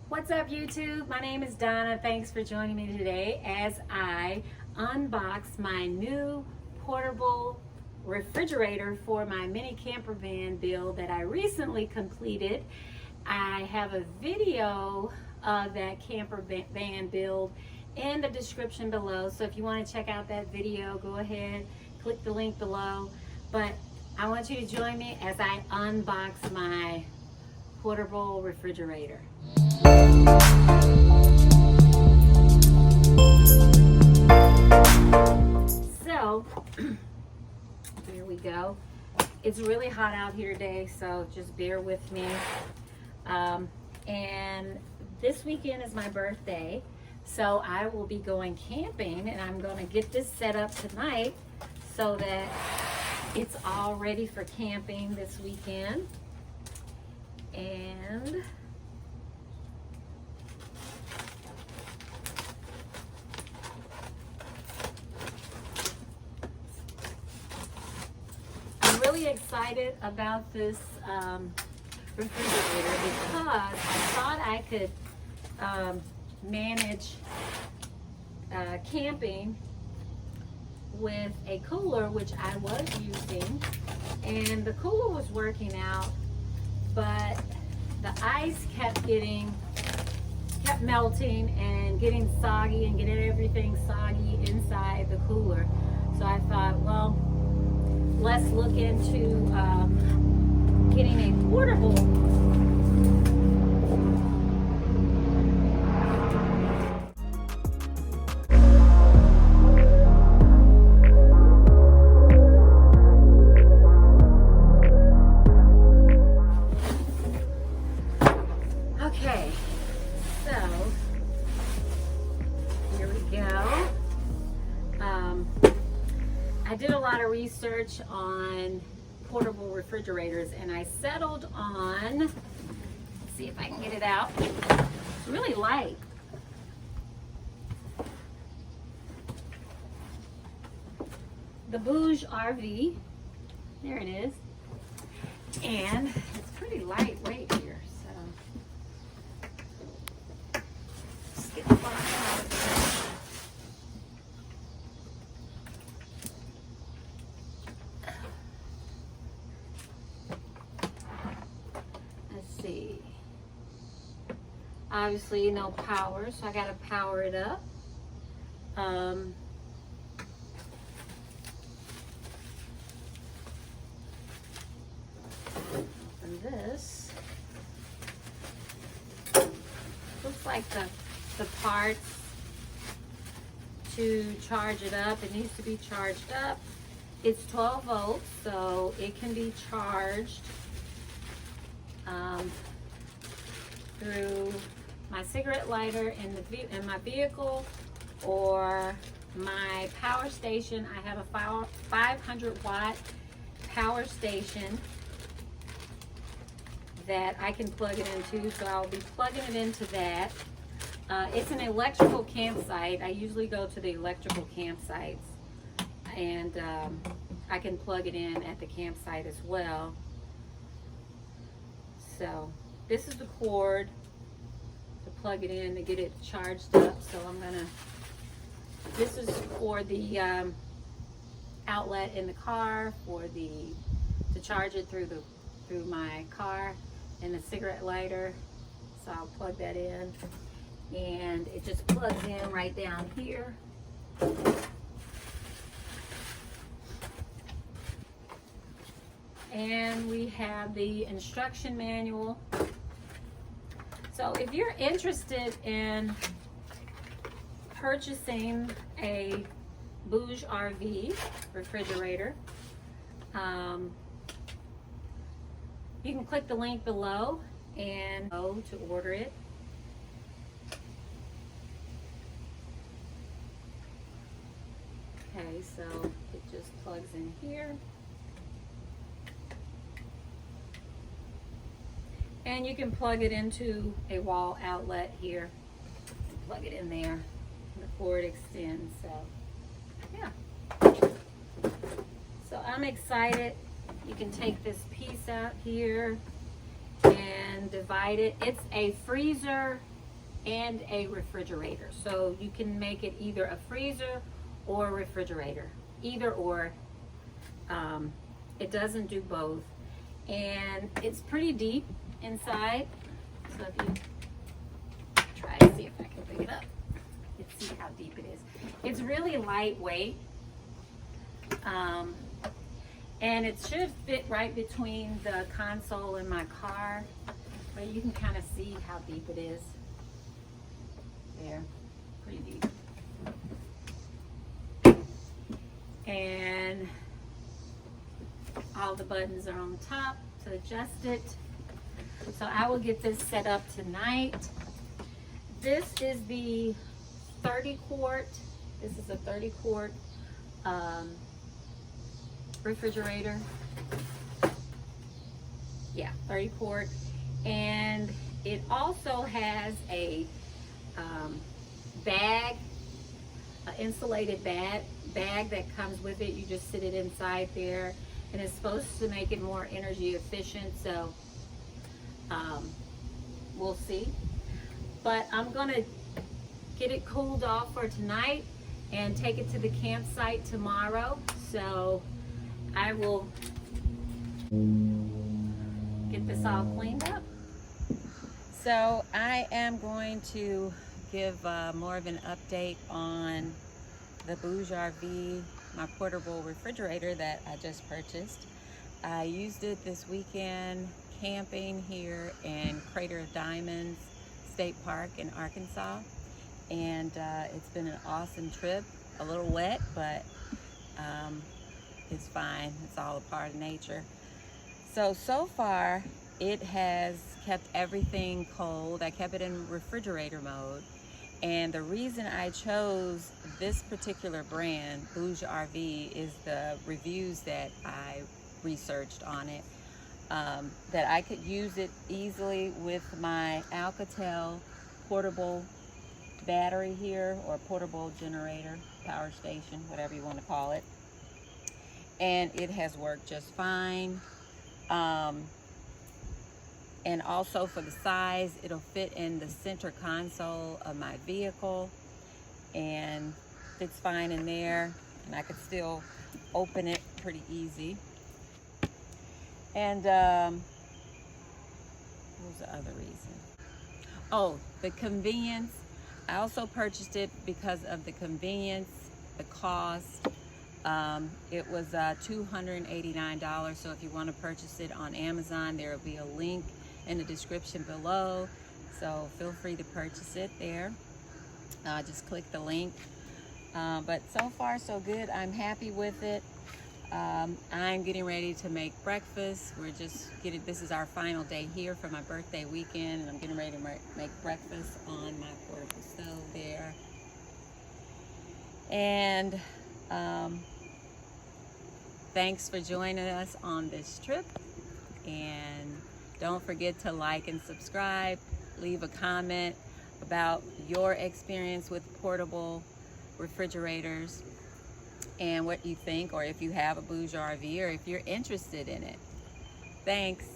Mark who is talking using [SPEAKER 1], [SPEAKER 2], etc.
[SPEAKER 1] What's up, YouTube? My name is Donna. Thanks for joining me today as I unbox my new portable refrigerator for my mini camper van build that I recently completed. I have a video of that camper van build in the description below, so if you want to check out that video, go ahead, click the link below. But I want you to join me as I unbox my portable refrigerator. So here we go. It's really hot out here today, so just bear with me. And this weekend is my birthday, so I will be going camping, and I'm going to get this set up tonight so that it's all ready for camping this weekend. And I'm really excited about this refrigerator because I thought I could manage camping with a cooler, which I was using, and the cooler was working out, but the ice kept melting and getting soggy and getting everything soggy inside the cooler. So I thought, well, let's look into getting a portable I did a lot of research on portable refrigerators, and I settled on, let's see if I can get it out. It's really light. The Bouge RV, there it is. And it's pretty lightweight here, so let's get the box out of there. Obviously no power, so I gotta power it up. And this looks like the parts to charge it up. It needs to be charged up. It's 12 volts, so it can be charged through my cigarette lighter in my vehicle or my power station. I have a 500 watt power station that I can plug it into, so I'll be plugging it into that. It's an electrical campsite. I usually go to the electrical campsites, and I can plug it in at the campsite as well. So this is the cord to plug it in to get it charged up. So this is for the outlet in the car to charge it through my car, and the cigarette lighter. So I'll plug that in, and it just plugs in right down here. And we have the instruction manual. So if you're interested in purchasing a Bouge RV refrigerator, you can click the link below and go to order it. Okay, so it just plugs in here. And you can plug it into a wall outlet here. Plug it in there. The cord extends. So, yeah. So I'm excited. You can take this piece out here and divide it. It's a freezer and a refrigerator. So you can make it either a freezer or a refrigerator, either or. It doesn't do both. And it's pretty deep inside. So if you try to see if I can pick it up, you can see how deep it is. It's really lightweight. And it should fit right between the console and my car, but you can kind of see how deep it is. There, pretty deep. And all the buttons are on top to adjust it. So I will get this set up tonight. This is the 30 quart. This is a 30 quart refrigerator. Yeah, 30 quart. And it also has a bag, an insulated bag that comes with it. You just sit it inside there, and it's supposed to make it more energy efficient. So we'll see. But I'm gonna get it cooled off for tonight and take it to the campsite tomorrow. So I will get this all cleaned up. So I am going to give more of an update on the Bouge RV, my portable refrigerator that I just purchased. I used it this weekend camping here in Crater of Diamonds State Park in Arkansas, and it's been an awesome trip. A little wet, but it's fine. It's all a part of nature. So far it has kept everything cold. I kept it in refrigerator mode, and the reason I chose this particular brand, Bouge RV, is the reviews that I researched on it, that I could use it easily with my Alcatel portable battery here, or portable generator, power station, whatever you want to call it. And it has worked just fine. And also for the size, it'll fit in the center console of my vehicle and fits fine in there, and I could still open it pretty easy. And what was the other reason? Oh, the convenience. I also purchased it because of the convenience, the cost. It was $289. So if you want to purchase it on Amazon, there will be a link in the description below. So feel free to purchase it there. Just click the link. But so far so good. I'm happy with it. I'm getting ready to make breakfast. This is our final day here for my birthday weekend, and I'm getting ready to make breakfast on my portable stove there. And thanks for joining us on this trip, and don't forget to like and subscribe. Leave a comment about your experience with portable refrigerators and what you think, or if you have a Bouge RV, or if you're interested in it. Thanks.